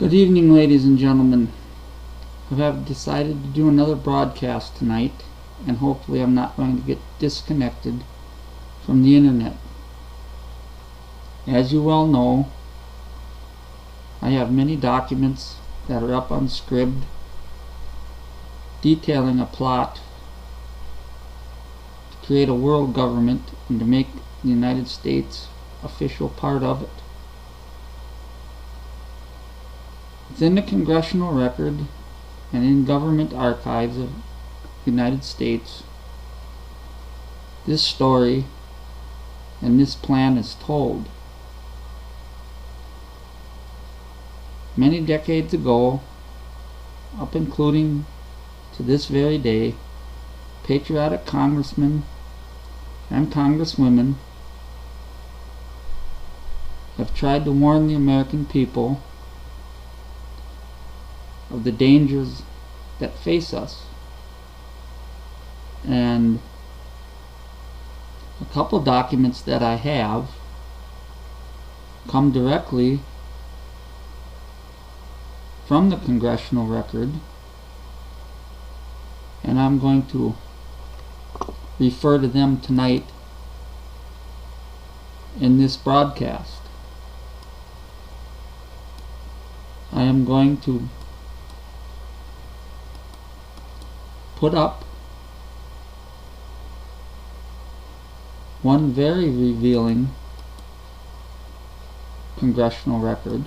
Good evening, ladies and gentlemen. I have decided to do another broadcast tonight, and hopefully I'm not going to get disconnected from the internet. As you well know, I have many documents that are up on Scribd detailing a plot to create a world government and to make the United States official part of it. Within the Congressional record and in government archives of the United States, this story and this plan is told. Many decades ago, up including to this very day, patriotic congressmen and congresswomen have tried to warn the American people of the dangers that face us. And a couple documents that I have come directly from the Congressional record, and I'm going to refer to them tonight in this broadcast. I am going to put up one very revealing Congressional record,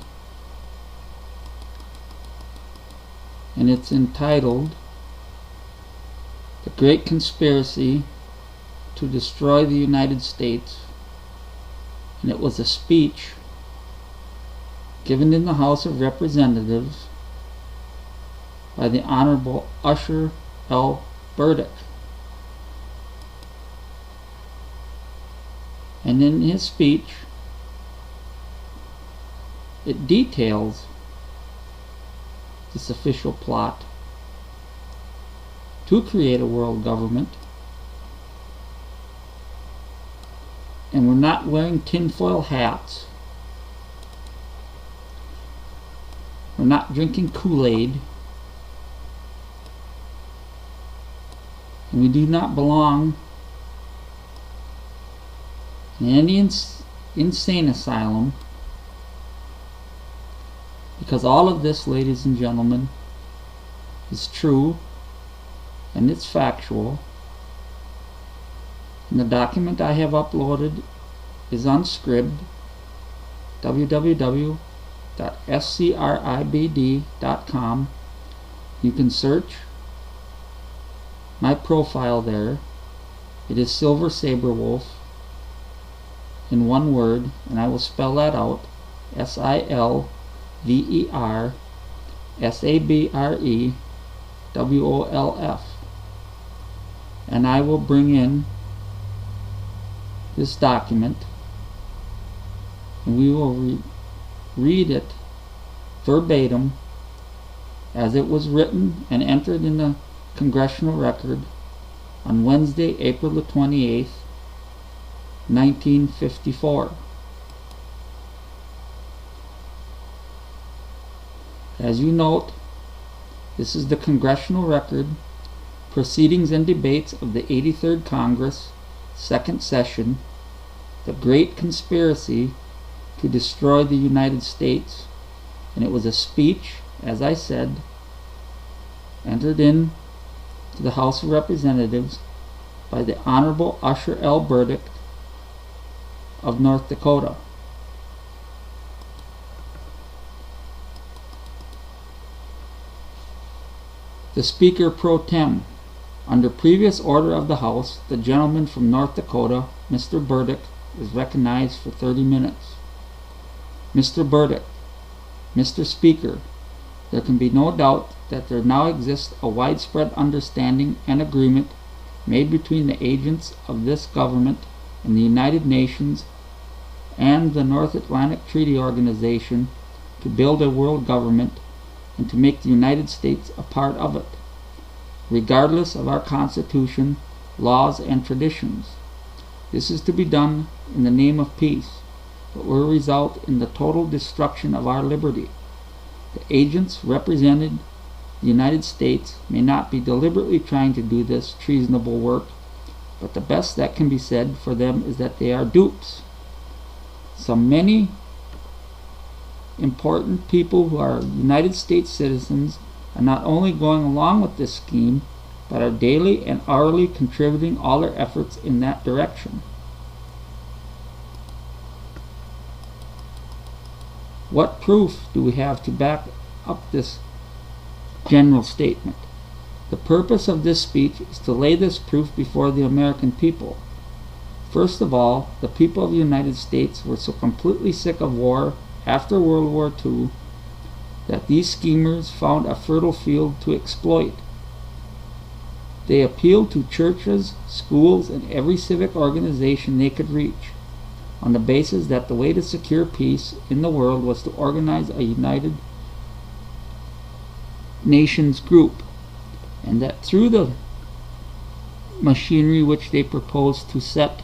and it's entitled "The Great Conspiracy to Destroy the United States," and it was a speech given in the House of Representatives by the Honorable Usher L. Burdick. And in his speech, it details this official plot to create a world government. And we're not wearing tinfoil hats. We're not drinking Kool-Aid. And we do not belong in any insane asylum, because all of this, ladies and gentlemen, is true and it's factual. And the document I have uploaded is on Scribd, www.scribd.com. You can search my profile there. It is Silver Saber Wolf in one word, and I will spell that out: SILVERSABREWOLF. And I will bring in this document, and we will read it verbatim as it was written and entered in the Congressional record on Wednesday, April the 28th, 1954. As you note, this is the Congressional record, Proceedings and Debates of the 83rd Congress, Second Session, The Great Conspiracy to Destroy the United States. And it was a speech, as I said, entered in to the House of Representatives by the Honorable Usher L. Burdick of North Dakota. The Speaker Pro Tem. Under previous order of the House, the gentleman from North Dakota, Mr. Burdick, is recognized for 30 minutes. Mr. Burdick: Mr. Speaker, there can be no doubt that there now exists a widespread understanding and agreement made between the agents of this government and the United Nations and the North Atlantic Treaty Organization to build a world government and to make the United States a part of it, regardless of our Constitution, laws, and traditions. This is to be done in the name of peace, but will result in the total destruction of our liberty. The agents represented the United States may not be deliberately trying to do this treasonable work, but the best that can be said for them is that they are dupes. Many important people who are United States citizens are not only going along with this scheme, but are daily and hourly contributing all their efforts in that direction. What proof do we have to back up this general statement? The purpose of this speech is to lay this proof before the American people. First of all, the people of the United States were so completely sick of war after World War II that these schemers found a fertile field to exploit. They appealed to churches, schools, and every civic organization they could reach, on the basis that the way to secure peace in the world was to organize a United Nations group, and that through the machinery which they proposed to set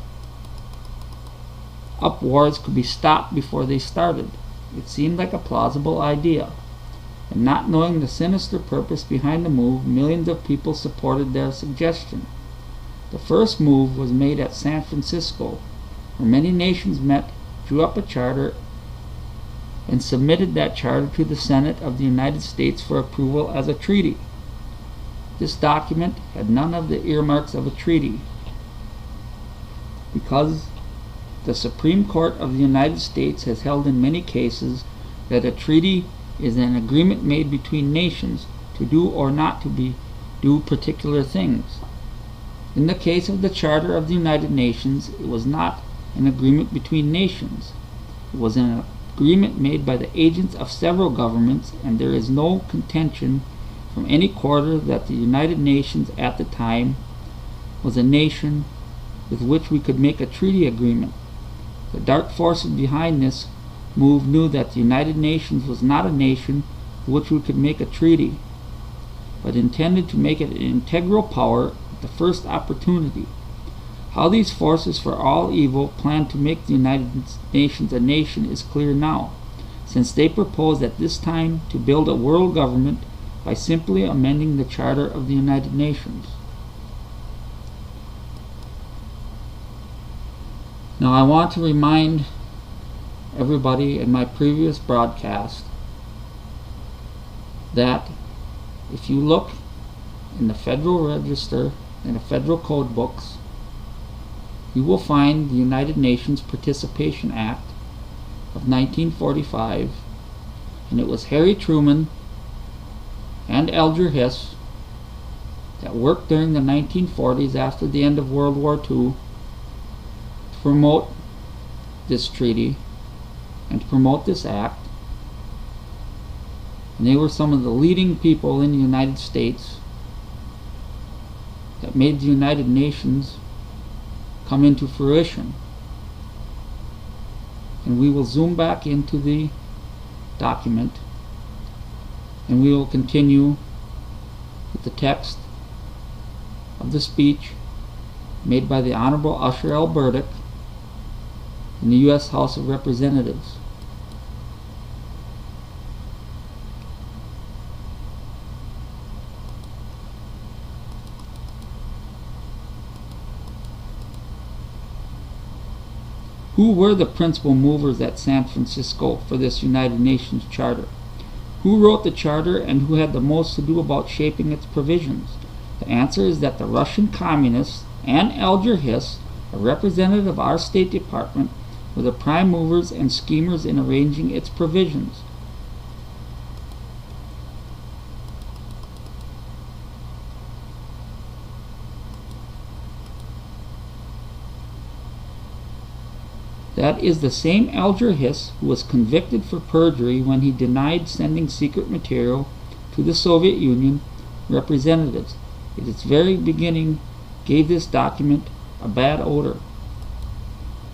up, wars could be stopped before they started. It seemed like a plausible idea, and not knowing the sinister purpose behind the move, millions of people supported their suggestion. The first move was made at San Francisco, where many nations met, drew up a charter, and submitted that charter to the Senate of the United States for approval as a treaty. This document had none of the earmarks of a treaty, because the Supreme Court of the United States has held in many cases that a treaty is an agreement made between nations to do or not to do particular things. In the case of the Charter of the United Nations, it was not an agreement between nations. It was an agreement made by the agents of several governments, and there is no contention from any quarter that the United Nations at the time was a nation with which we could make a treaty agreement. The dark forces behind this move knew that the United Nations was not a nation with which we could make a treaty, but intended to make it an integral power at the first opportunity. How these forces for all evil planned to make the United Nations a nation is clear now, since they proposed at this time to build a world government by simply amending the Charter of the United Nations. Now I want to remind everybody in my previous broadcast that if you look in the Federal Register and the Federal Code books, you will find the United Nations Participation Act of 1945, and it was Harry Truman and Alger Hiss that worked during the 1940s after the end of World War II to promote this treaty and to promote this act. And they were some of the leading people in the United States that made the United Nations come into fruition. And we will zoom back into the document, and we will continue with the text of the speech made by the Honorable Usher L. Burdick in the U.S. House of Representatives. Who were the principal movers at San Francisco for this United Nations Charter? Who wrote the Charter and who had the most to do about shaping its provisions? The answer is that the Russian Communists and Alger Hiss, a representative of our State Department, were the prime movers and schemers in arranging its provisions. That is the same Alger Hiss who was convicted for perjury when he denied sending secret material to the Soviet Union representatives. At its very beginning gave this document a bad odor.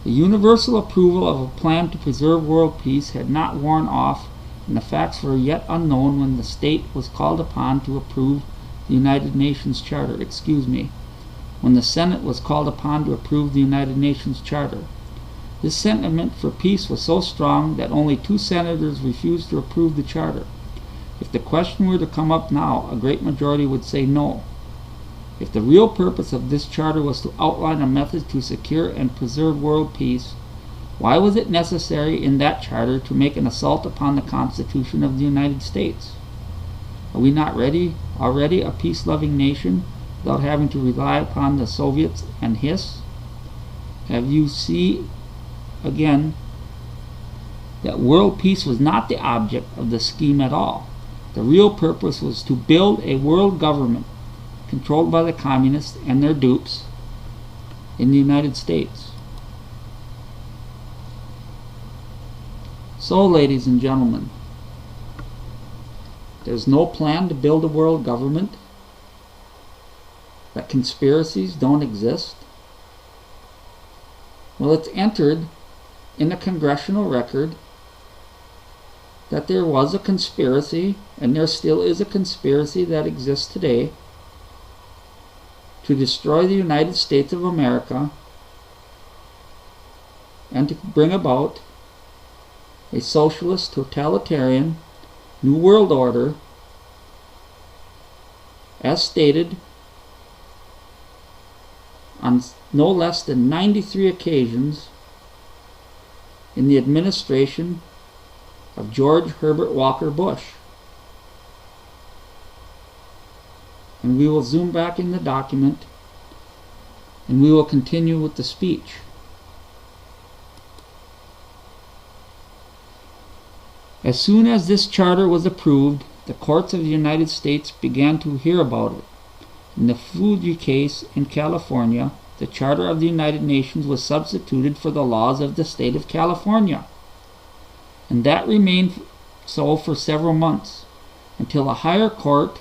The universal approval of a plan to preserve world peace had not worn off, and the facts were yet unknown when the state was called upon to approve the United Nations Charter. When the Senate was called upon to approve the United Nations Charter. This sentiment for peace was so strong that only 2 senators refused to approve the charter. If the question were to come up now, a great majority would say no. If the real purpose of this charter was to outline a method to secure and preserve world peace, why was it necessary in that charter to make an assault upon the Constitution of the United States? Are we not already a peace-loving nation without having to rely upon the Soviets and Hiss? Have you see again that world peace was not the object of the scheme at all? The real purpose was to build a world government controlled by the communists and their dupes in the United States. So, ladies and gentlemen, there's no plan to build a world government, that conspiracies don't exist. Well, it's entered in the Congressional record that there was a conspiracy, and there still is a conspiracy that exists today, to destroy the United States of America and to bring about a socialist, totalitarian, New World Order, as stated on no less than 93 occasions in the administration of George Herbert Walker Bush. And we will zoom back in the document and we will continue with the speech. As soon as this charter was approved, the courts of the United States began to hear about it. In the Fuji case in California, the Charter of the United Nations was substituted for the laws of the state of California. And that remained so for several months, until a higher court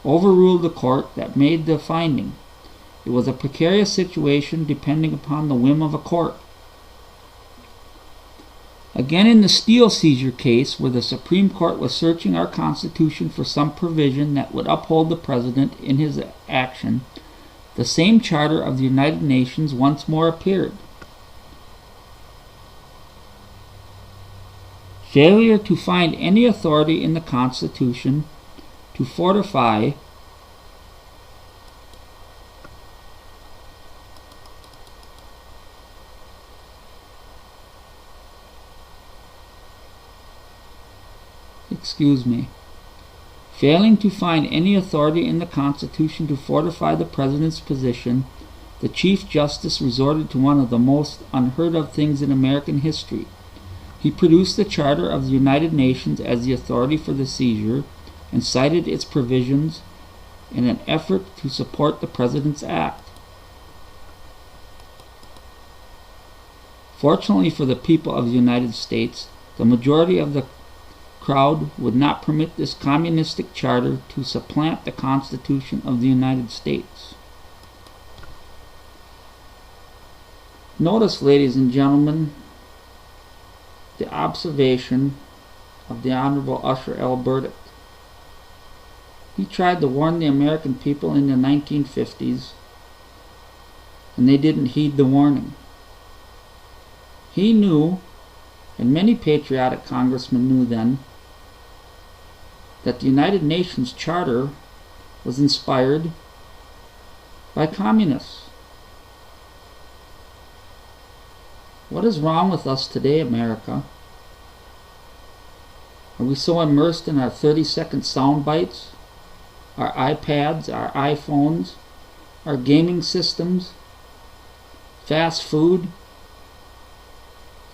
overruled the court that made the finding. It was a precarious situation depending upon the whim of a court. Again, in the steel seizure case, where the Supreme Court was searching our Constitution for some provision that would uphold the President in his action, the same Charter of the United Nations once more appeared. Failure to find any authority in the Constitution to fortify Failing to find any authority in the Constitution to fortify the President's position, the Chief Justice resorted to one of the most unheard of things in American history. He produced the Charter of the United Nations as the authority for the seizure and cited its provisions in an effort to support the President's act. Fortunately for the people of the United States, the majority of the crowd would not permit this communistic charter to supplant the Constitution of the United States. Notice, ladies and gentlemen, the observation of the Honorable Usher L. Burdick. He tried to warn the American people in the 1950s, and they didn't heed the warning. He knew, and many patriotic congressmen knew then, that the United Nations Charter was inspired by communists. What is wrong with us today, America? Are we so immersed in our 30-second sound bites, our iPads, our iPhones, our gaming systems, fast food,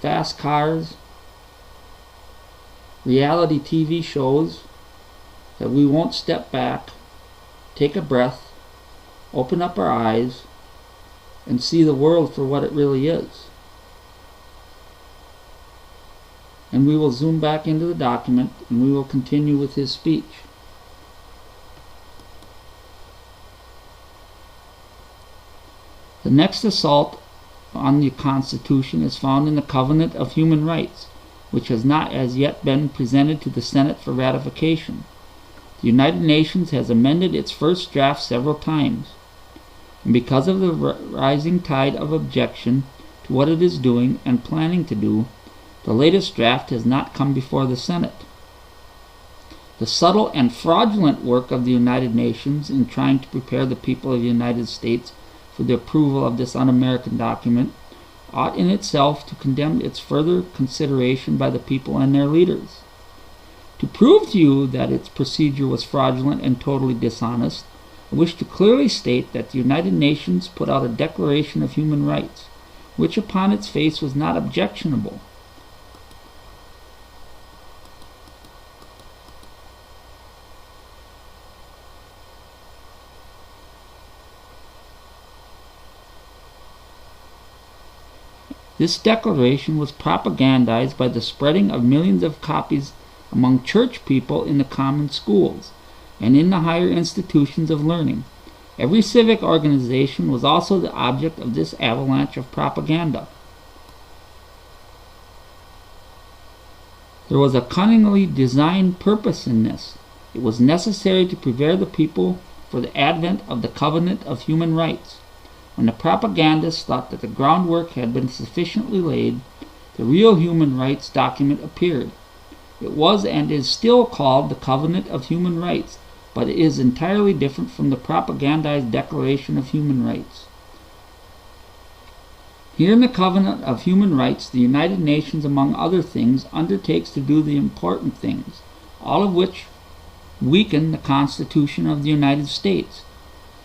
fast cars, reality TV shows, that we won't step back, take a breath, open up our eyes, and see the world for what it really is? And we will zoom back into the document and we will continue with his speech. The next assault on the Constitution is found in the Covenant of Human Rights, which has not as yet been presented to the Senate for ratification. The United Nations has amended its first draft several times, and because of the rising tide of objection to what it is doing and planning to do, the latest draft has not come before the Senate. The subtle and fraudulent work of the United Nations in trying to prepare the people of the United States for the approval of this un-American document ought in itself to condemn its further consideration by the people and their leaders. To prove to you that its procedure was fraudulent and totally dishonest, I wish to clearly state that the United Nations put out a Declaration of Human Rights, which upon its face was not objectionable. This declaration was propagandized by the spreading of millions of copies among church people in the common schools and in the higher institutions of learning. Every civic organization was also the object of this avalanche of propaganda. There was a cunningly designed purpose in this. It was necessary to prepare the people for the advent of the Covenant of Human Rights. When the propagandists thought that the groundwork had been sufficiently laid, the real human rights document appeared. It was and is still called the Covenant of Human Rights, but it is entirely different from the propagandized Declaration of Human Rights. Here in the Covenant of Human Rights, the United Nations, among other things, undertakes to do the important things, all of which weaken the Constitution of the United States.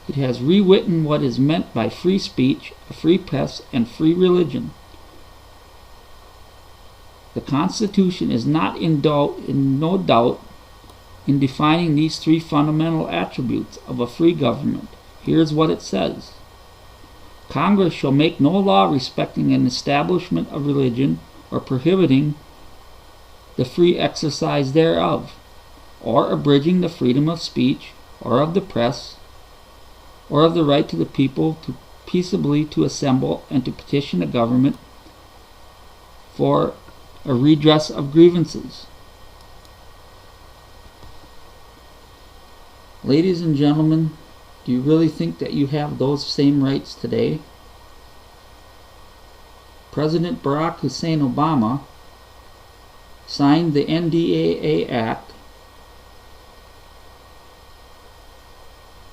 It has rewritten what is meant by free speech, a free press, and free religion. The Constitution is not in no doubt in defining these three fundamental attributes of a free government. Here's what it says. Congress shall make no law respecting an establishment of religion or prohibiting the free exercise thereof, or abridging the freedom of speech, or of the press, or of the right to the people to peaceably to assemble and to petition the government for a redress of grievances. Ladies and gentlemen, do you really think that you have those same rights today? President Barack Hussein Obama signed the NDAA Act,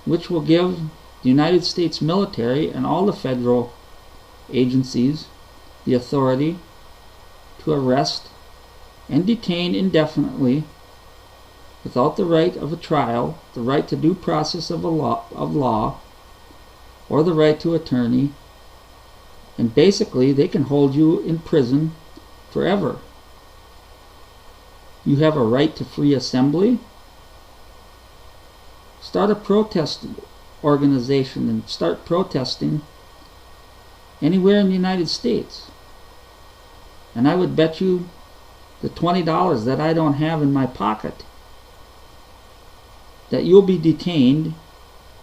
which will give the United States military and all the federal agencies the authority to arrest and detain indefinitely without the right of a trial, the right to due process of law, or the right to attorney, and basically they can hold you in prison forever. You have a right to free assembly. Start a protest organization and start protesting anywhere in the United States. And I would bet you the $20 that I don't have in my pocket that you'll be detained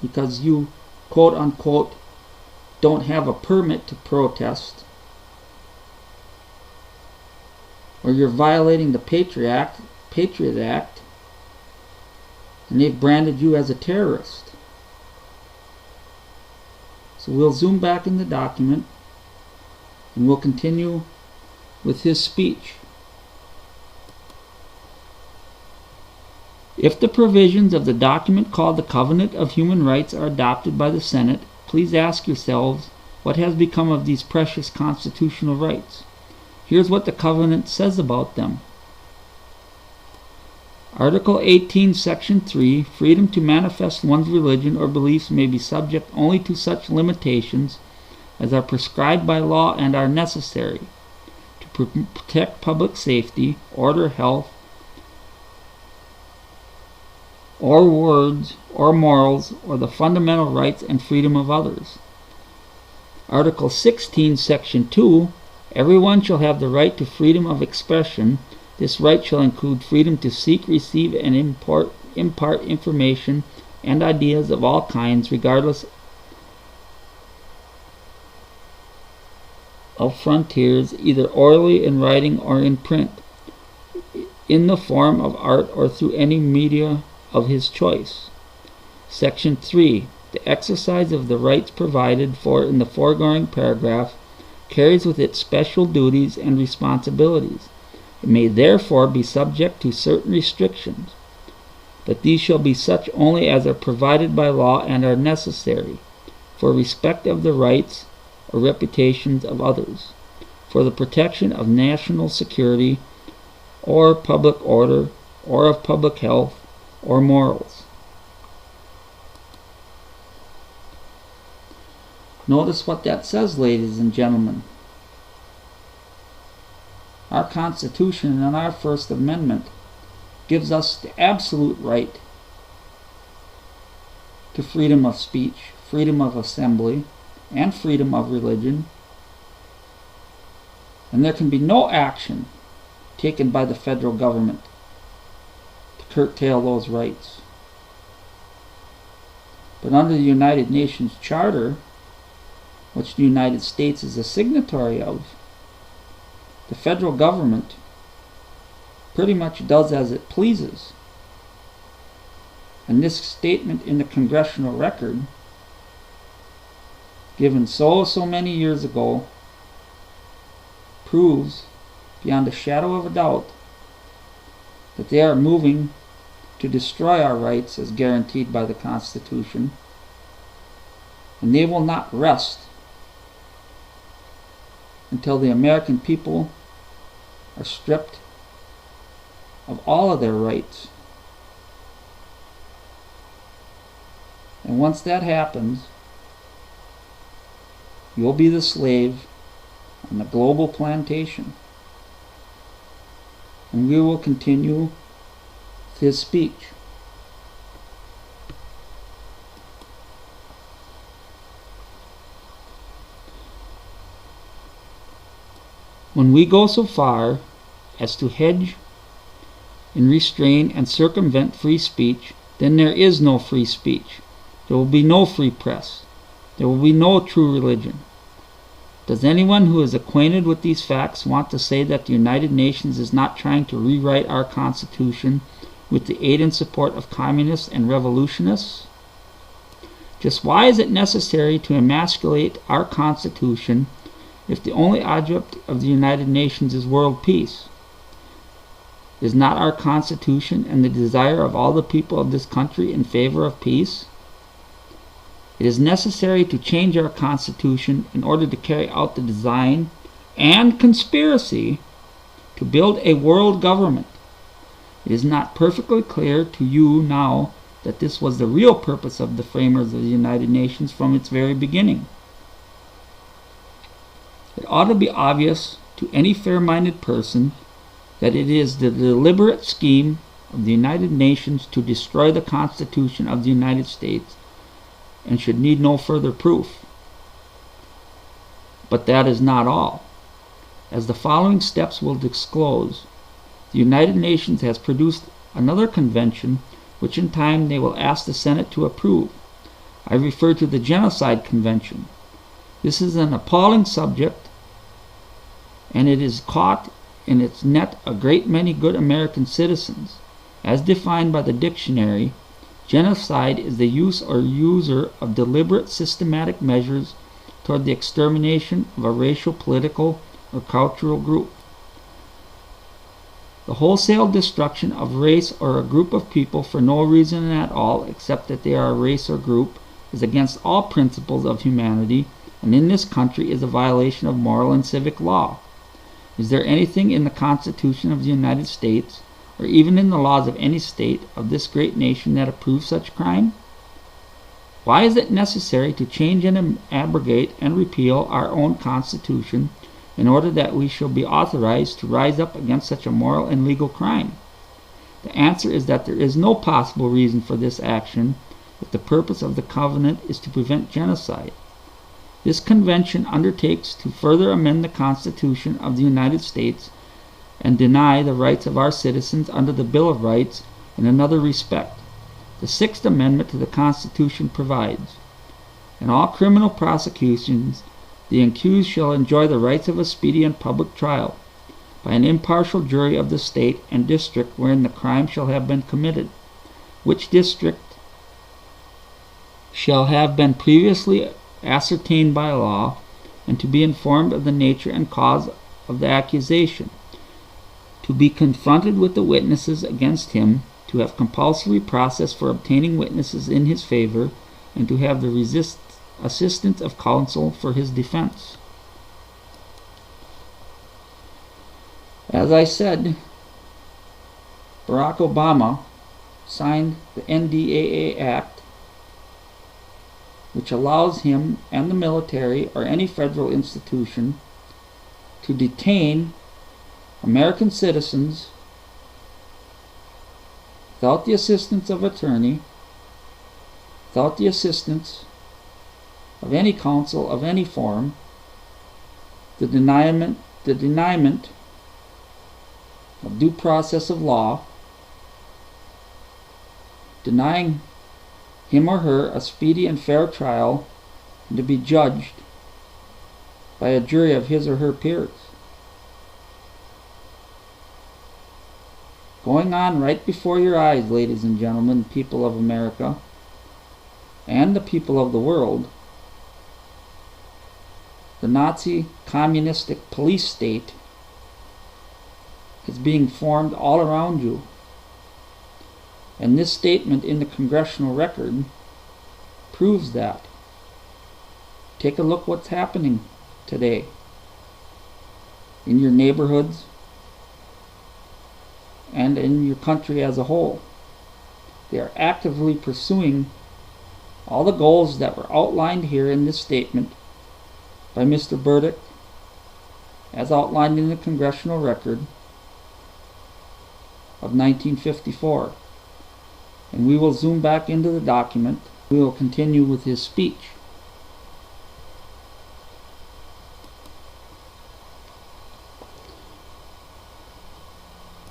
because you, quote unquote, don't have a permit to protest, or you're violating the Patriot Act, and they've branded you as a terrorist. So we'll zoom back in the document and we'll continue with his speech. If the provisions of the document called the Covenant of Human Rights are adopted by the Senate, please ask yourselves what has become of these precious constitutional rights. Here's what the Covenant says about them. Article 18, Section 3, freedom to manifest one's religion or beliefs may be subject only to such limitations as are prescribed by law and are necessary to protect public safety, order, health, or words, or morals, or the fundamental rights and freedom of others. Article 16, Section 2, everyone shall have the right to freedom of expression. This right shall include freedom to seek, receive, and impart information and ideas of all kinds, regardless of frontiers, either orally, in writing, or in print, in the form of art, or through any media of his choice. Section 3. The exercise of the rights provided for in the foregoing paragraph carries with it special duties and responsibilities. It may therefore be subject to certain restrictions. but these shall be such only as are provided by law and are necessary, for respect of the rights or reputations of others, for the protection of national security, or public order, or of public health, or morals. Notice what that says, ladies and gentlemen. Our Constitution and our First Amendment gives us the absolute right to freedom of speech, freedom of assembly, and freedom of religion. And there can be no action taken by the federal government to curtail those rights. But under the United Nations Charter, which the United States is a signatory of, the federal government pretty much does as it pleases. And this statement in the Congressional record, given so many years ago, proves beyond a shadow of a doubt that they are moving to destroy our rights as guaranteed by the Constitution, and they will not rest until the American people are stripped of all of their rights. And once that happens, you'll be the slave on the global plantation. And we will continue his speech. When we go so far as to hedge and restrain and circumvent free speech, then there is no free speech. There will be no free press. There will be no true religion. Does anyone who is acquainted with these facts want to say that the United Nations is not trying to rewrite our Constitution with the aid and support of communists and revolutionists? Just why is it necessary to emasculate our Constitution if the only object of the United Nations is world peace? Is not our Constitution and the desire of all the people of this country in favor of peace? It is necessary to change our Constitution in order to carry out the design and conspiracy to build a world government. It is not perfectly clear to you now that this was the real purpose of the framers of the United Nations from its very beginning. It ought to be obvious to any fair-minded person that it is the deliberate scheme of the United Nations to destroy the Constitution of the United States, and should need no further proof. But that is not all. As the following steps will disclose, the United Nations has produced another convention which in time they will ask the Senate to approve. I refer to the Genocide Convention. This is an appalling subject, and it is caught in its net a great many good American citizens. As defined by the dictionary, genocide is the use or user of deliberate systematic measures toward the extermination of a racial, political, or cultural group. The wholesale destruction of race or a group of people for no reason at all except that they are a race or group is against all principles of humanity, and in this country is a violation of moral and civic law. Is there anything in the Constitution of the United States, or even in the laws of any state of this great nation, that approves such crime? Why is it necessary to change and abrogate and repeal our own Constitution in order that we shall be authorized to rise up against such a moral and legal crime? The answer is that there is no possible reason for this action if the purpose of the covenant is to prevent genocide. This convention undertakes to further amend the Constitution of the United States and deny the rights of our citizens under the Bill of Rights in another respect. The Sixth Amendment to the Constitution provides, in all criminal prosecutions, the accused shall enjoy the rights of a speedy and public trial by an impartial jury of the state and district wherein the crime shall have been committed, which district shall have been previously ascertained by law, and to be informed of the nature and cause of the accusation, to be confronted with the witnesses against him, to to have compulsory process for obtaining witnesses in his favor, and to have the assistance of counsel for his defense. As I said, Barack Obama signed the NDAA Act, which allows him and the military or any federal institution to detain American citizens without the assistance of attorney, without the assistance of any counsel of any form, the deniment of due process of law, denying him or her a speedy and fair trial, and to be judged by a jury of his or her peers. Going on right before your eyes, ladies and gentlemen, people of America, and the people of the world, the Nazi communistic police state is being formed all around you. And this statement in the Congressional record proves that. Take a look what's happening today in your neighborhoods and in your country as a whole. They are actively pursuing all the goals that were outlined here in this statement by Mr. Burdick, as outlined in the Congressional record of 1954. And we will zoom back into the document. We will continue with his speech.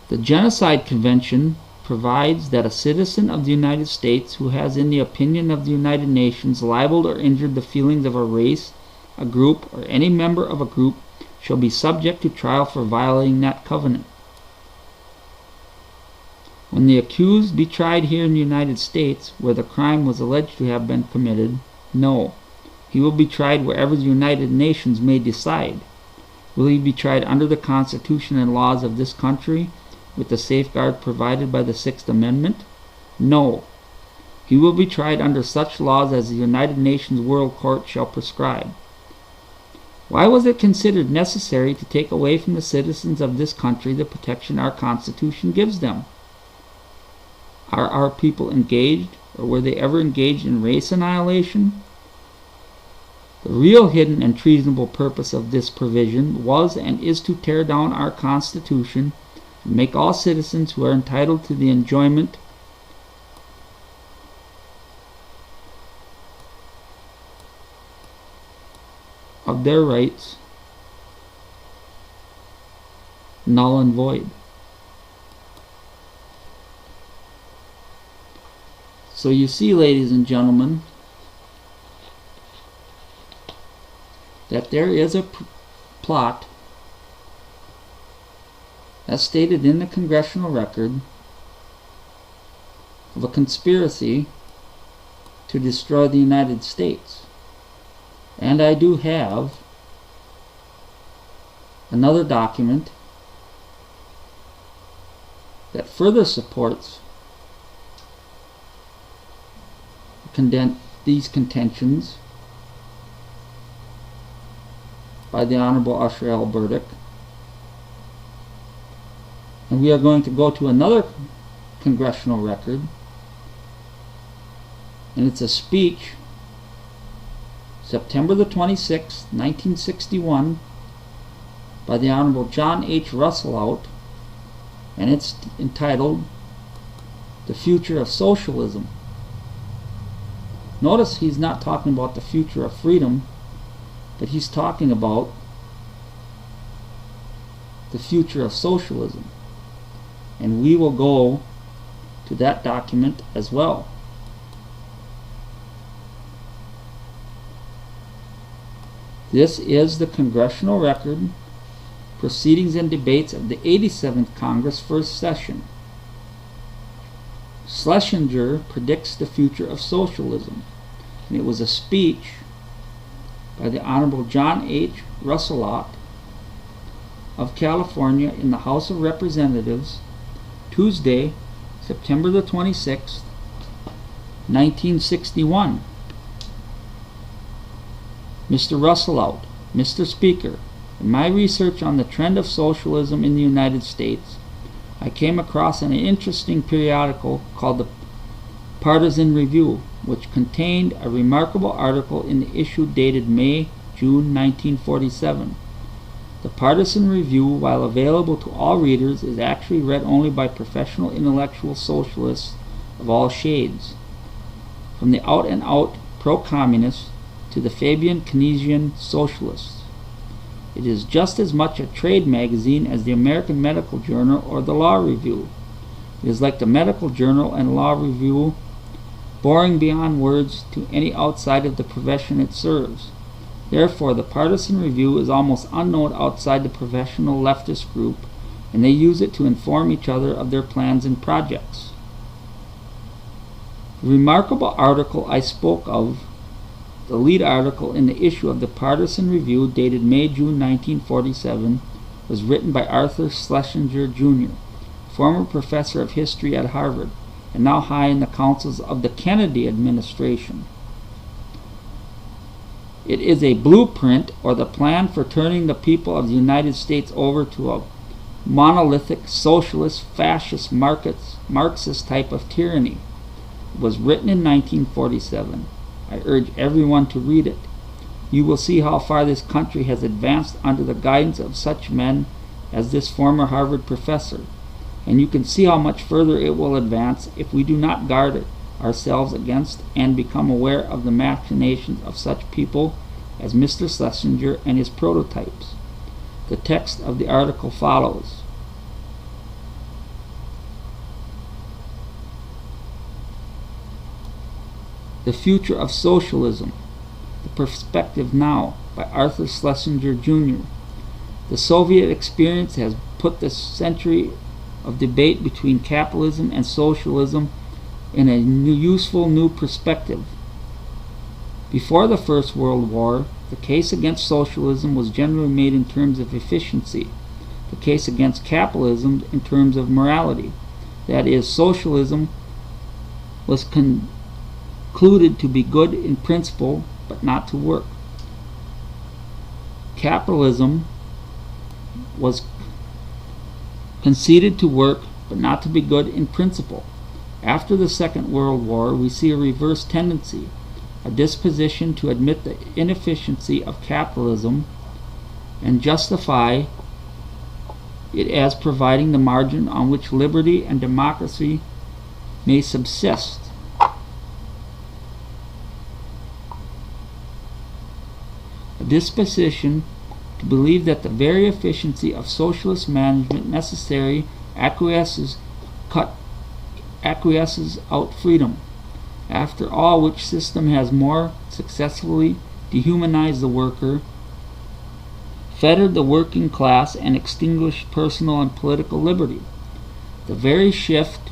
The Genocide Convention provides that a citizen of the United States who has, in the opinion of the United Nations, libeled or injured the feelings of a race, a group, or any member of a group shall be subject to trial for violating that covenant. When the accused be tried here in the United States, where the crime was alleged to have been committed, no. He will be tried wherever the United Nations may decide. Will he be tried under the Constitution and laws of this country, with the safeguard provided by the Sixth Amendment? No. He will be tried under such laws as the United Nations World Court shall prescribe. Why was it considered necessary to take away from the citizens of this country the protection our Constitution gives them? Are our people engaged, or were they ever engaged in race annihilation? The real hidden and treasonable purpose of this provision was and is to tear down our Constitution and make all citizens who are entitled to the enjoyment of their rights null and void. So you see, ladies and gentlemen, that there is a plot, as stated in the Congressional record, of a conspiracy to destroy the United States. And I do have another document that further supports these contentions by the Honorable Usher L. Burdick. And we are going to go to another Congressional record, and it's a speech September the 26th, 1961, by the Honorable John H. Rousselot, and it's entitled The Future of Socialism. Notice he's not talking about the future of freedom, but he's talking about the future of socialism. And we will go to that document as well. This is the Congressional record, Proceedings and Debates of the 87th Congress, First Session. Schlesinger predicts the future of socialism. And it was a speech by the Honorable John H. Rousselot of California in the House of Representatives, Tuesday, September the 26th, 1961. Mr. Rousselot, Mr. Speaker, in my research on the trend of socialism in the United States, I came across an interesting periodical called the Partisan Review, which contained a remarkable article in the issue dated May-June 1947. The Partisan Review, while available to all readers, is actually read only by professional intellectual socialists of all shades, from the out-and-out pro-communists to the Fabian Keynesian socialists. It is just as much a trade magazine as the American Medical Journal or the Law Review. It is like the Medical Journal and Law Review, boring beyond words to any outside of the profession it serves. Therefore, the Partisan Review is almost unknown outside the professional leftist group, and they use it to inform each other of their plans and projects. The remarkable article I spoke of, the lead article in the issue of the Partisan Review dated May-June 1947, was written by Arthur Schlesinger, Jr., former professor of history at Harvard, and now high in the councils of the Kennedy administration. It is a blueprint or the plan for turning the people of the United States over to a monolithic, socialist, fascist, Marxist type of tyranny. It was written in 1947. I urge everyone to read it. You will see how far this country has advanced under the guidance of such men as this former Harvard professor, and you can see how much further it will advance if we do not guard it ourselves against and become aware of the machinations of such people as Mr. Schlesinger and his prototypes. The text of the article follows. The Future of Socialism, The Perspective Now, by Arthur Schlesinger, Jr. The Soviet experience has put the century of debate between capitalism and socialism in a useful new perspective. Before the First World War, the case against socialism was generally made in terms of efficiency, the case against capitalism in terms of morality. That is, socialism was concluded to be good in principle, but not to work. Capitalism was conceded to work, but not to be good in principle. After the Second World War, we see a reverse tendency, a disposition to admit the inefficiency of capitalism and justify it as providing the margin on which liberty and democracy may subsist. A disposition to believe that the very efficiency of socialist management necessary acquiesces out freedom, after all which system has more successfully dehumanized the worker, fettered the working class, and extinguished personal and political liberty. The very shift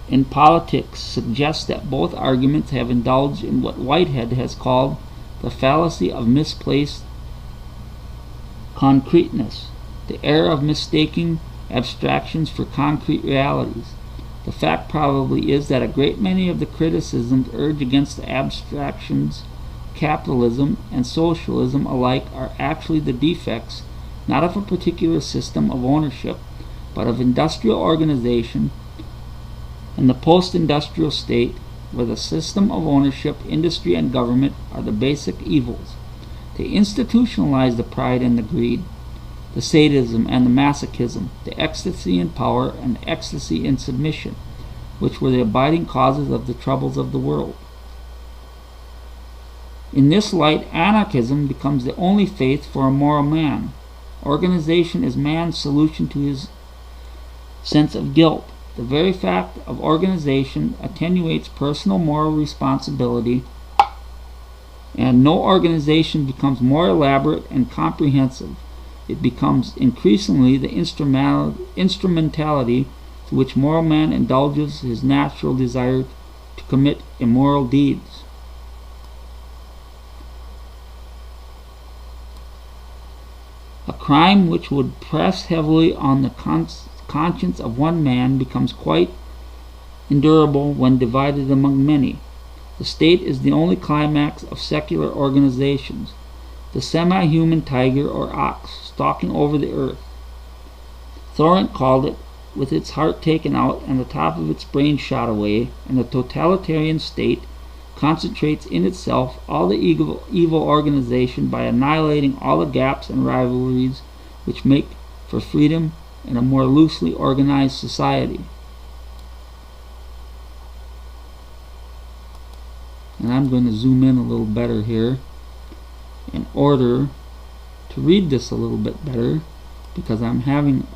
in politics suggests that both arguments have indulged in what Whitehead has called the fallacy of misplaced concreteness, the error of mistaking abstractions for concrete realities. The fact probably is that a great many of the criticisms urged against the abstractions, capitalism and socialism alike, are actually the defects not of a particular system of ownership, but of industrial organization and the post-industrial state, where the system of ownership, industry, and government are the basic evils. They institutionalize the pride and the greed, the sadism and the masochism, the ecstasy in power and the ecstasy in submission, which were the abiding causes of the troubles of the world. In this light, anarchism becomes the only faith for a moral man. Organization is man's solution to his sense of guilt. The very fact of organization attenuates personal moral responsibility, and no organization becomes more elaborate and comprehensive. It becomes increasingly the instrumentality to which moral man indulges his natural desire to commit immoral deeds. A crime which would press heavily on the conscience of one man becomes quite endurable when divided among many. The state is the only climax of secular organizations, the semi-human tiger or ox stalking over the earth. Thorant called it, with its heart taken out and the top of its brain shot away, and the totalitarian state concentrates in itself all the evil organization by annihilating all the gaps and rivalries which make for freedom and a more loosely organized society. And I'm going to zoom in a little better here in order to read this a little bit better, because I'm having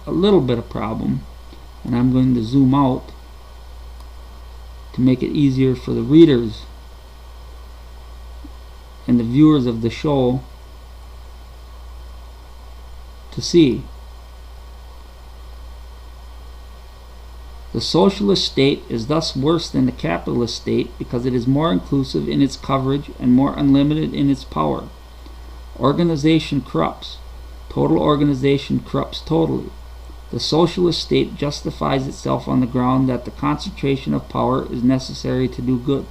a little bit of problem, and I'm going to zoom out to make it easier for the readers and the viewers of the show to see. The socialist state is thus worse than the capitalist state because it is more inclusive in its coverage and more unlimited in its power. Organization corrupts. Total organization corrupts totally. The socialist state justifies itself on the ground that the concentration of power is necessary to do good,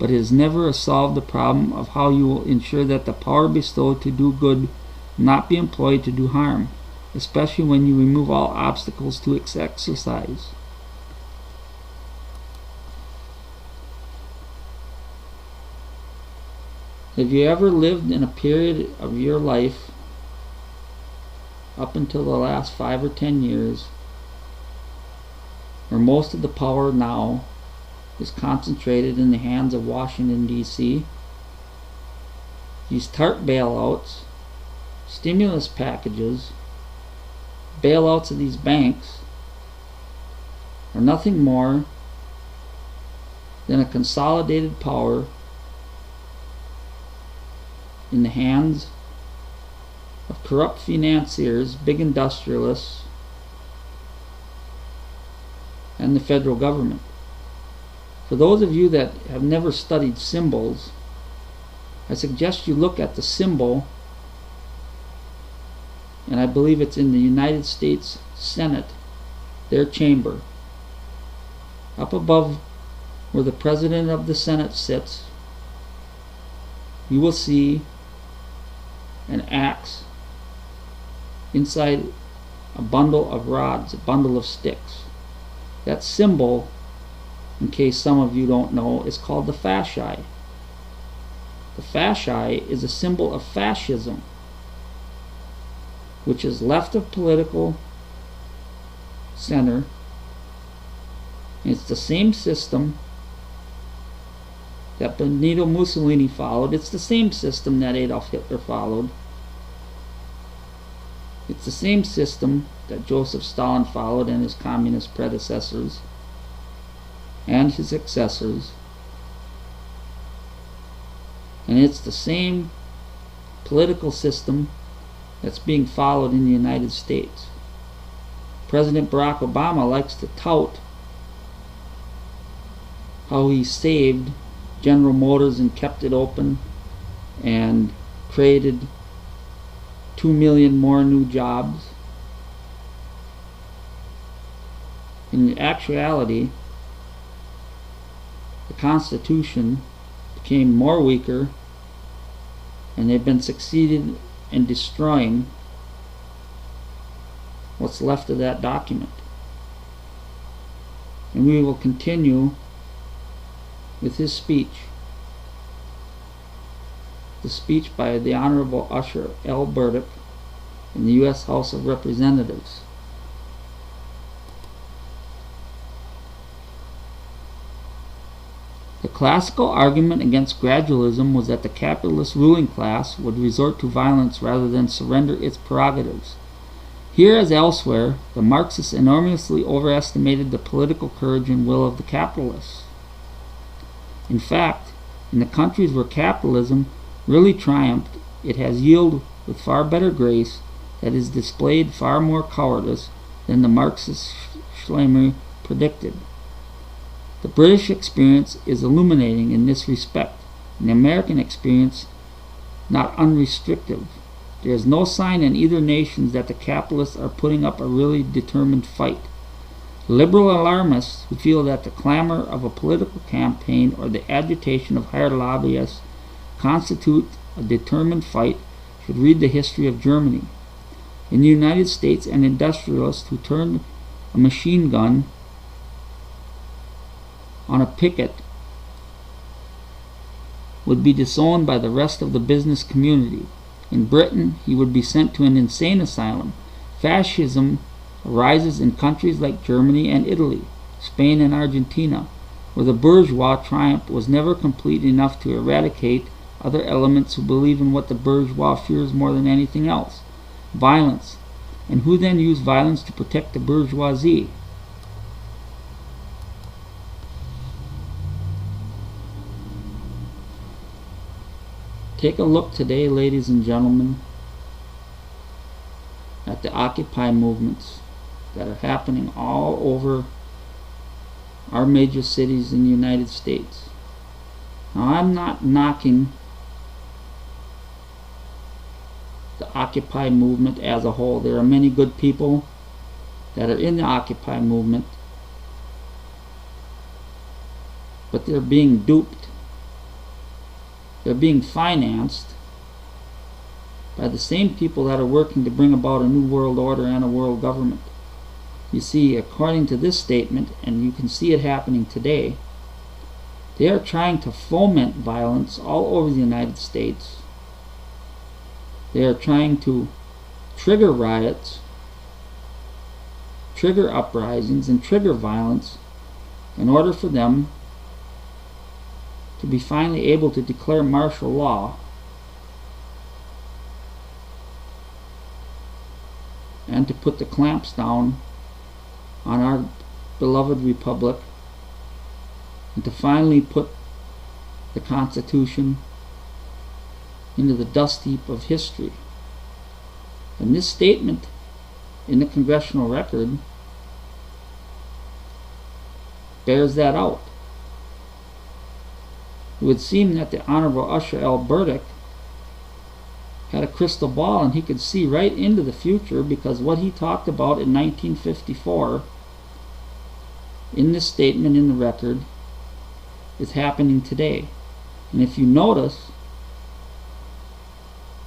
but it has never solved the problem of how you will ensure that the power bestowed to do good will not be employed to do harm, especially when you remove all obstacles to its exercise. Have you ever lived in a period of your life up until the last 5 or 10 years where most of the power now is concentrated in the hands of Washington, D.C.? These TARP bailouts, stimulus packages, bailouts of these banks are nothing more than a consolidated power in the hands of corrupt financiers, big industrialists, and the federal government. For those of you that have never studied symbols, I suggest you look at the symbol, and I believe it's in the United States Senate, their chamber. Up above where the President of the Senate sits, you will see an axe inside a bundle of rods, a bundle of sticks. That symbol, in case some of you don't know, is called the fasci. The fasci is a symbol of fascism, which is left of political center. It's the same system that Benito Mussolini followed. It's the same system that Adolf Hitler followed. It's the same system that Joseph Stalin followed and his communist predecessors and his successors. And it's the same political system that's being followed in the United States. President Barack Obama likes to tout how he saved General Motors and kept it open and created 2 million more new jobs. In actuality, the Constitution became more weaker, and they've been succeeded in destroying what's left of that document. And we will continue with his speech. The speech by the Honorable Usher L. Burdick in the U.S. House of Representatives. The classical argument against gradualism was that the capitalist ruling class would resort to violence rather than surrender its prerogatives. Here, as elsewhere, the Marxists enormously overestimated the political courage and will of the capitalists. In fact, in the countries where capitalism really triumphed, it has yielded with far better grace that is displayed far more cowardice than the Marxist Schleimer predicted. The British experience is illuminating in this respect, and the American experience not unrestrictive. There is no sign in either nation that the capitalists are putting up a really determined fight. Liberal alarmists who feel that the clamor of a political campaign or the agitation of hired lobbyists constitute a determined fight should read the history of Germany. In the United States, an industrialist who turned a machine gun on a picket would be disowned by the rest of the business community. In Britain, he would be sent to an insane asylum. Fascism arises in countries like Germany and Italy, Spain and Argentina, where the bourgeois triumph was never complete enough to eradicate other elements who believe in what the bourgeois fears more than anything else: violence, and who then use violence to protect the bourgeoisie. Take a look today, ladies and gentlemen, at the Occupy movements that are happening all over our major cities in the United States. Now, I'm not knocking the Occupy movement as a whole. There are many good people that are in the Occupy movement, but they're being duped. They're being financed by the same people that are working to bring about a new world order and a world government. You see, according to this statement, and you can see it happening today, they are trying to foment violence all over the United States. They are trying to trigger riots, trigger uprisings, and trigger violence in order for them to be finally able to declare martial law and to put the clamps down on our beloved republic, and to finally put the Constitution into the dust heap of history. And this statement in the Congressional record bears that out. It would seem that the Honorable Usher L. Burdick had a crystal ball and he could see right into the future, because what he talked about in 1954 in this statement in the record is happening today. And if you notice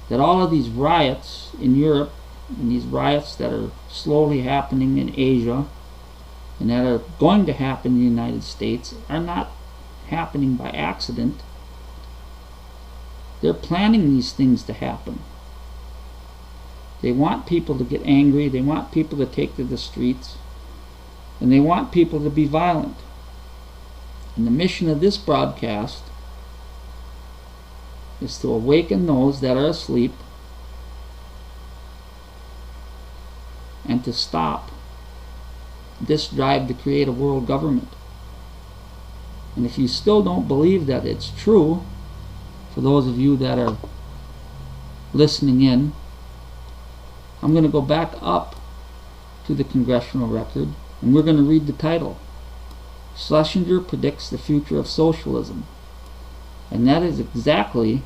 that all of these riots in Europe and these riots that are slowly happening in Asia and that are going to happen in the United States are not happening by accident. They're planning these things to happen. They want people to get angry, they want people to take to the streets, and they want people to be violent. And the mission of this broadcast is to awaken those that are asleep and to stop this drive to create a world government. And if you still don't believe that it's true, for those of you that are listening in, I'm going to go back up to the Congressional record and we're going to read the title. Schlesinger predicts the future of socialism. And that is exactly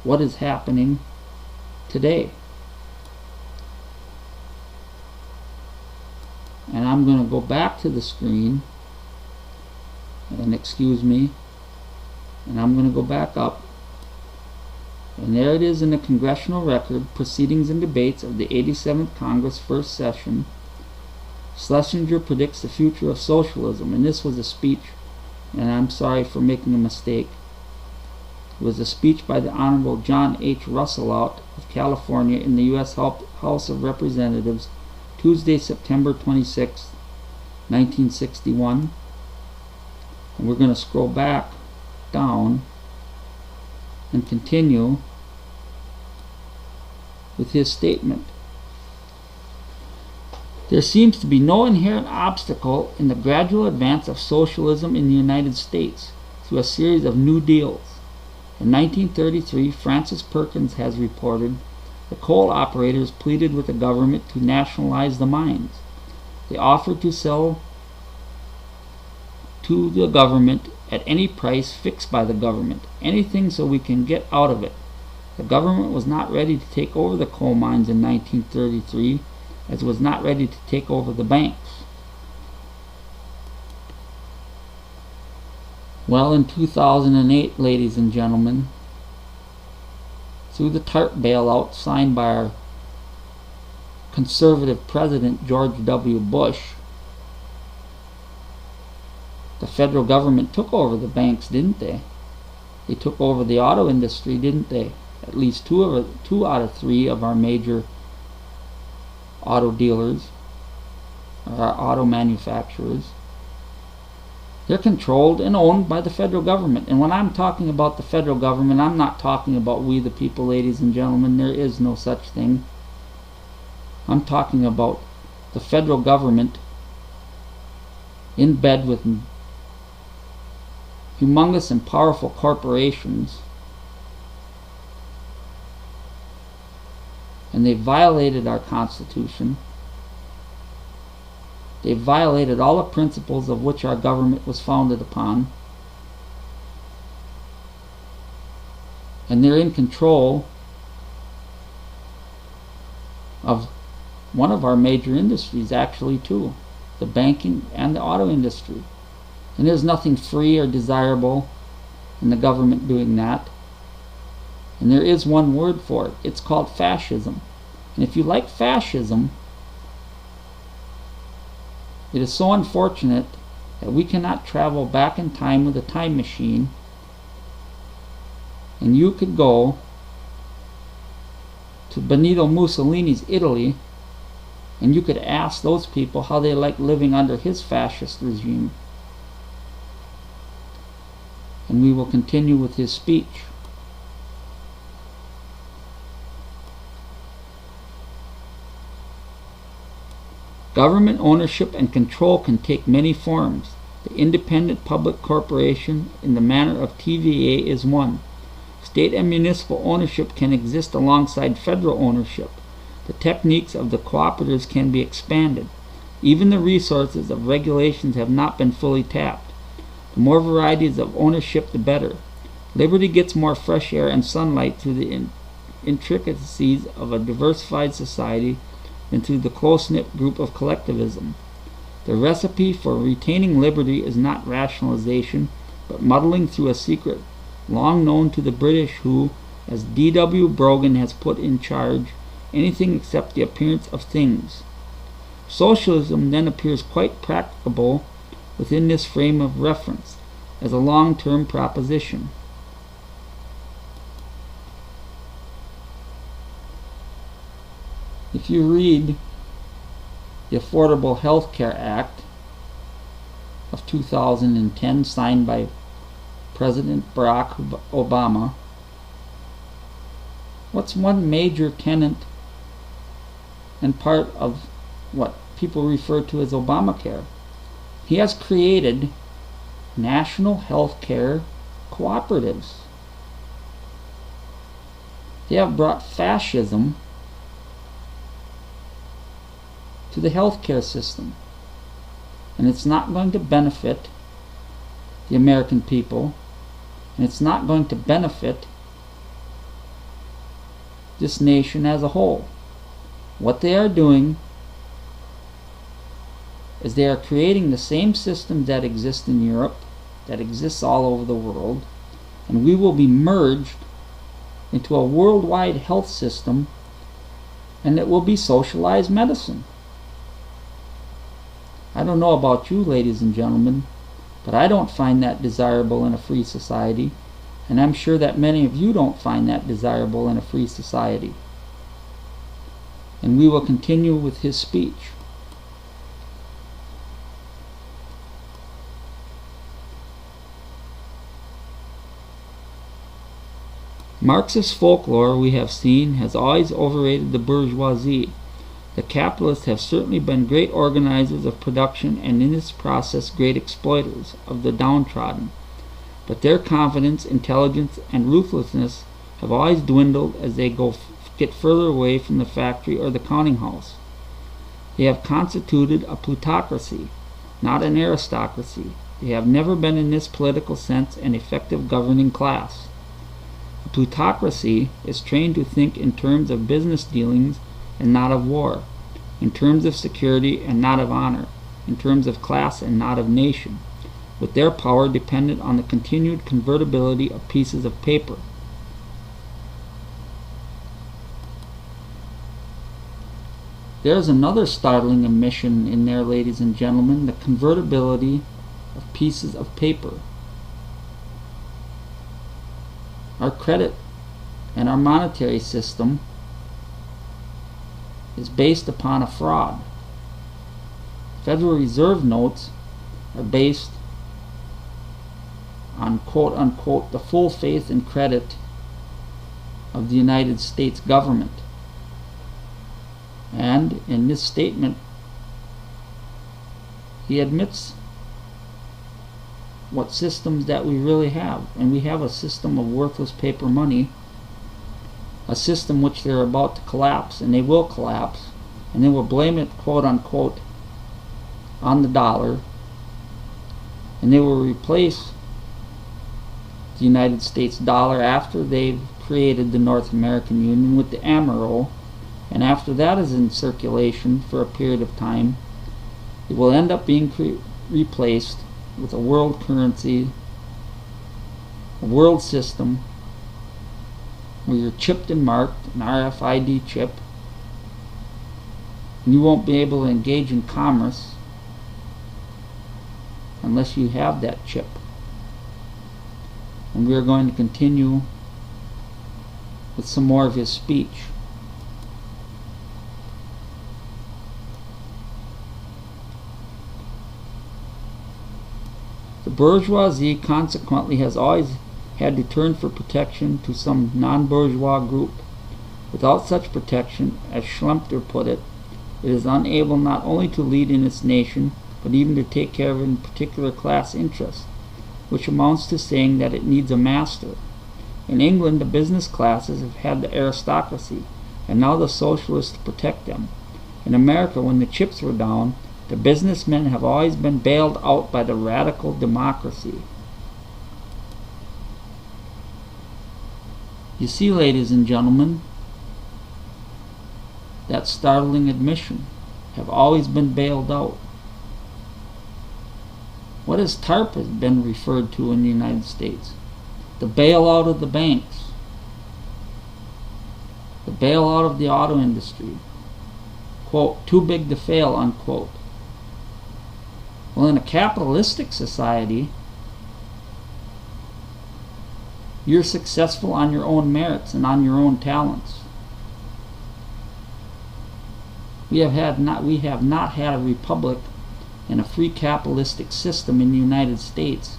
what is happening today. And I'm going to go back to the screen, and excuse me, and I'm going to go back up, and there it is in the Congressional record, Proceedings and Debates of the 87th Congress, First Session. Schlesinger predicts the future of socialism. And this was a speech, and I'm sorry for making a mistake. It was a speech by the Honorable John H. Rousselot of California in the U.S. House of Representatives, Tuesday, September 26, 1961. And we're going to scroll back down and continue with his statement. There seems to be no inherent obstacle in the gradual advance of socialism in the United States through a series of new deals. In 1933, Francis Perkins has reported, the coal operators pleaded with the government to nationalize the mines. They offered to sell to the government at any price fixed by the government, anything so we can get out of it. The government was not ready to take over the coal mines in 1933, as it was not ready to take over the banks. Well, in 2008, ladies and gentlemen, through the TARP bailout signed by our conservative president George W. Bush, the federal government took over the banks, didn't they? They took over the auto industry, didn't they? At least two out of three of our major auto dealers, or our auto manufacturers, they're controlled and owned by the federal government. And when I'm talking about the federal government, I'm not talking about we the people, ladies and gentlemen. There is no such thing. I'm talking about the federal government in bed with humongous and powerful corporations, and they violated our Constitution. They violated all the principles of which our government was founded upon, and they're in control of one of our major industries, actually, too, the banking and the auto industry. And there's nothing free or desirable in the government doing that. And there is one word for it. It's called fascism. And if you like fascism, it is so unfortunate that we cannot travel back in time with a time machine, and you could go to Benito Mussolini's Italy and you could ask those people how they like living under his fascist regime. And we will continue with his speech. Government ownership and control can take many forms. The independent public corporation in the manner of TVA is one. State and municipal ownership can exist alongside federal ownership. The techniques of the cooperatives can be expanded. Even the resources of regulations have not been fully tapped. The more varieties of ownership, the better. Liberty gets more fresh air and sunlight through the intricacies of a diversified society than through the close-knit group of collectivism. The recipe for retaining liberty is not rationalization, but muddling through a secret long known to the British who, as D.W. Brogan has put in charge, anything except the appearance of things. Socialism then appears quite practicable within this frame of reference, as a long-term proposition. If you read the Affordable Health Care Act of 2010, signed by President Barack Obama, what's one major tenet and part of what people refer to as Obamacare? He has created national health care cooperatives. They have brought fascism to the healthcare system, and it's not going to benefit the American people, and it's not going to benefit this nation as a whole. What they are doing is they are creating the same systems that exist in Europe, that exists all over the world, and we will be merged into a worldwide health system, and it will be socialized medicine. I don't know about you, ladies and gentlemen, but I don't find that desirable in a free society, and I'm sure that many of you don't find that desirable in a free society. And we will continue with his speech. Marxist folklore, we have seen, has always overrated the bourgeoisie. The capitalists have certainly been great organizers of production and in this process great exploiters of the downtrodden. But their confidence, intelligence, and ruthlessness have always dwindled as they get further away from the factory or the counting house. They have constituted a plutocracy, not an aristocracy. They have never been in this political sense an effective governing class. A plutocracy is trained to think in terms of business dealings and not of war, in terms of security and not of honor, in terms of class and not of nation, with their power dependent on the continued convertibility of pieces of paper. There's another startling omission in there, ladies and gentlemen, the convertibility of pieces of paper. Our credit and our monetary system is based upon a fraud. Federal Reserve notes are based on quote-unquote the full faith and credit of the United States government. And in this statement, he admits what systems that we really have. And we have a system of worthless paper money, a system which they're about to collapse, and they will collapse, and they will blame it quote-unquote on the dollar, and they will replace the United States dollar after they've created the North American Union with the Amero. And after that is in circulation for a period of time, it will end up being replaced with a world currency, a world system, where you're chipped and marked, an RFID chip, and you won't be able to engage in commerce unless you have that chip. And we are going to continue with some more of his speech. The bourgeoisie consequently has always had to turn for protection to some non-bourgeois group. Without such protection, as Schlemter put it, it is unable not only to lead in its nation, but even to take care of a particular class interest, which amounts to saying that it needs a master. In England, the business classes have had the aristocracy, and now the socialists protect them. In America, when the chips were down, the businessmen have always been bailed out by the radical democracy. You see, ladies and gentlemen, that startling admission, have always been bailed out. What has TARP been referred to in the United States? The bailout of the banks, the bailout of the auto industry, quote, too big to fail, unquote. Well, in a capitalistic society, you're successful on your own merits and on your own talents. We have not had a republic and a free capitalistic system in the United States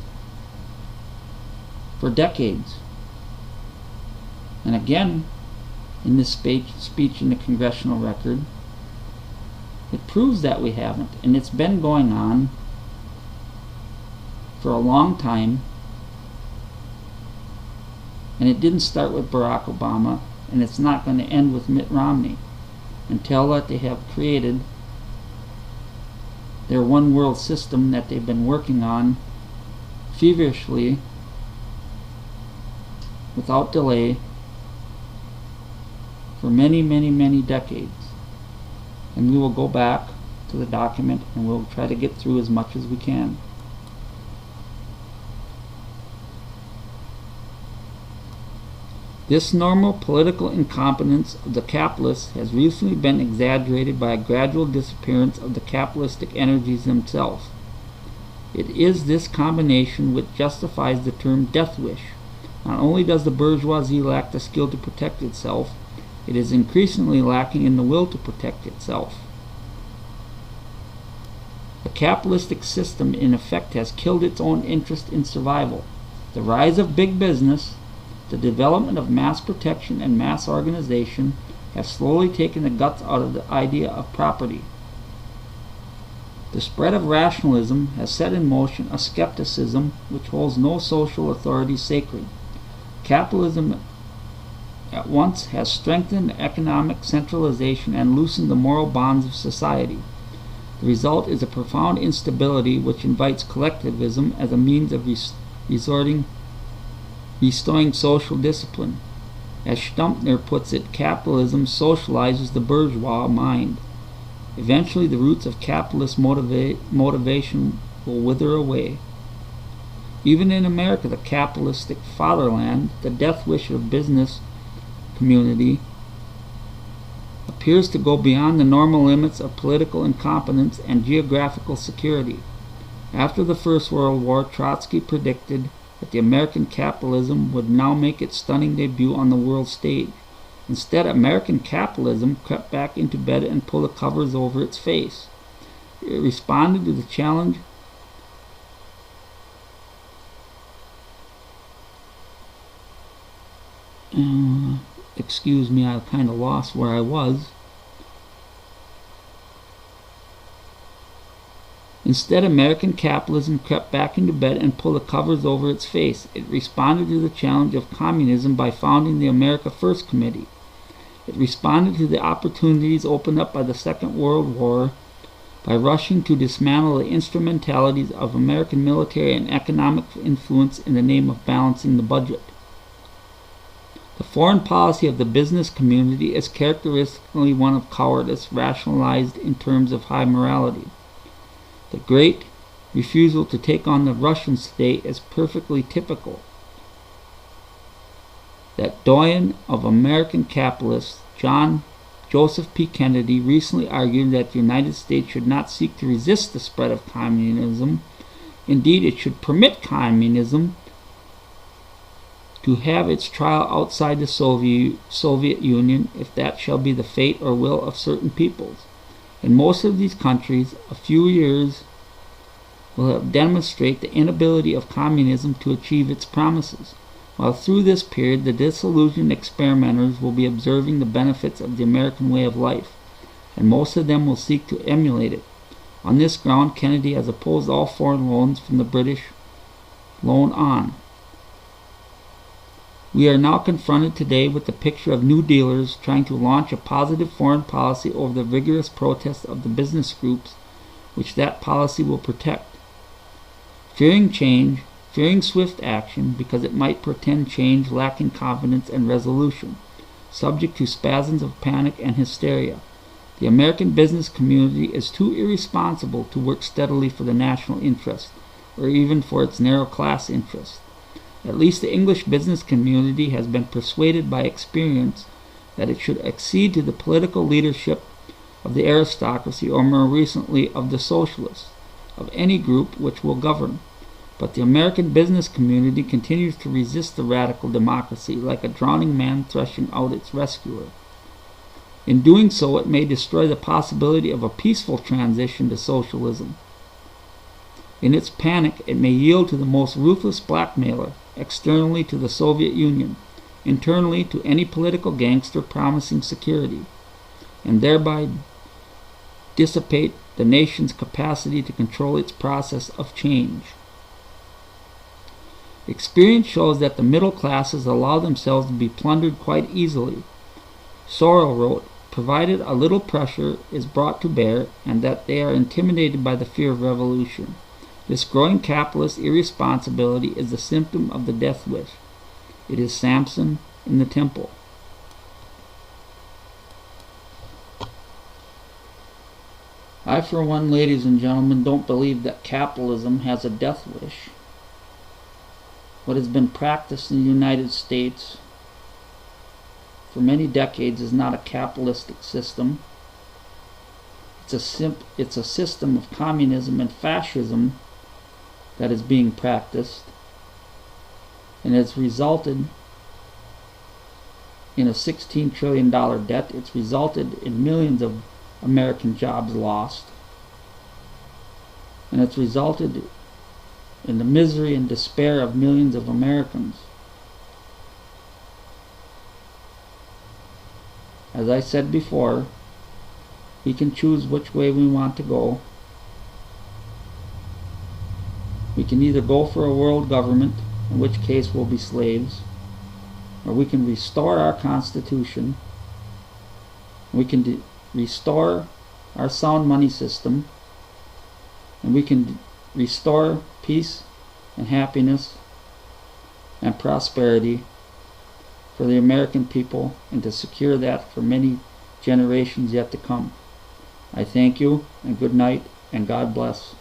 for decades. And again, in this speech in the Congressional record, it proves that we haven't, and it's been going on for a long time, and it didn't start with Barack Obama, and it's not going to end with Mitt Romney until that they have created their one world system that they've been working on feverishly without delay for many, many, many decades. And we will go back to the document and we'll try to get through as much as we can. This normal political incompetence of the capitalists has recently been exaggerated by a gradual disappearance of the capitalistic energies themselves. It is this combination which justifies the term death wish. Not only does the bourgeoisie lack the skill to protect itself, it is increasingly lacking in the will to protect itself. The capitalistic system in effect has killed its own interest in survival. The rise of big business, the development of mass protection and mass organization have slowly taken the guts out of the idea of property. The spread of rationalism has set in motion a skepticism which holds no social authority sacred. Capitalism at once has strengthened economic centralization and loosened the moral bonds of society. The result is a profound instability which invites collectivism as a means of resorting restoring social discipline. As Stumpner puts it, capitalism socializes the bourgeois mind. Eventually, the roots of capitalist motivation will wither away. Even in America, the capitalistic fatherland, the death wish of business community appears to go beyond the normal limits of political incompetence and geographical security. After the First World War, Trotsky predicted that the American capitalism would now make its stunning debut on the world stage. Instead, American capitalism crept back into bed and pulled the covers over its face. It responded to the challenge excuse me, I kind of lost where I was. Instead, American capitalism crept back into bed and pulled the covers over its face. It responded to the challenge of communism by founding the America First Committee. It responded to the opportunities opened up by the Second World War by rushing to dismantle the instrumentalities of American military and economic influence in the name of balancing the budget. The foreign policy of the business community is characteristically one of cowardice, rationalized in terms of high morality. The great refusal to take on the Russian state is perfectly typical. That doyen of American capitalists, Joseph P. Kennedy, recently argued that the United States should not seek to resist the spread of communism. Indeed, it should permit communism to have its trial outside the Soviet Union, if that shall be the fate or will of certain peoples. In most of these countries, a few years will demonstrate the inability of communism to achieve its promises, while through this period the disillusioned experimenters will be observing the benefits of the American way of life, and most of them will seek to emulate it. On this ground, Kennedy has opposed all foreign loans from the British loan on. We are now confronted today with the picture of New Dealers trying to launch a positive foreign policy over the vigorous protest of the business groups which that policy will protect. Fearing change, fearing swift action because it might portend change lacking confidence and resolution, subject to spasms of panic and hysteria. The American business community is too irresponsible to work steadily for the national interest, or even for its narrow class interest. At least the English business community has been persuaded by experience that it should accede to the political leadership of the aristocracy, or more recently of the socialists, of any group which will govern. But the American business community continues to resist the radical democracy like a drowning man threshing out its rescuer. In doing so, it may destroy the possibility of a peaceful transition to socialism. In its panic, it may yield to the most ruthless blackmailer, externally to the Soviet Union, internally to any political gangster promising security, and thereby dissipate the nation's capacity to control its process of change. Experience shows that the middle classes allow themselves to be plundered quite easily. Sorrell wrote, provided a little pressure is brought to bear, and that they are intimidated by the fear of revolution. This growing capitalist irresponsibility is the symptom of the death wish. It is Samson in the temple. I, for one, ladies and gentlemen, don't believe that capitalism has a death wish. What has been practiced in the United States for many decades is not a capitalistic system. It's a system of communism and fascism that is being practiced, and has resulted in a $16 trillion debt. It's resulted in millions of American jobs lost, and it's resulted in the misery and despair of millions of Americans. As I said before, we can choose which way we want to go. We can either go for a world government, in which case we'll be slaves, or we can restore our Constitution. We can restore our sound money system, and we can restore peace and happiness and prosperity for the American people, and to secure that for many generations yet to come. I thank you, and good night, and God bless.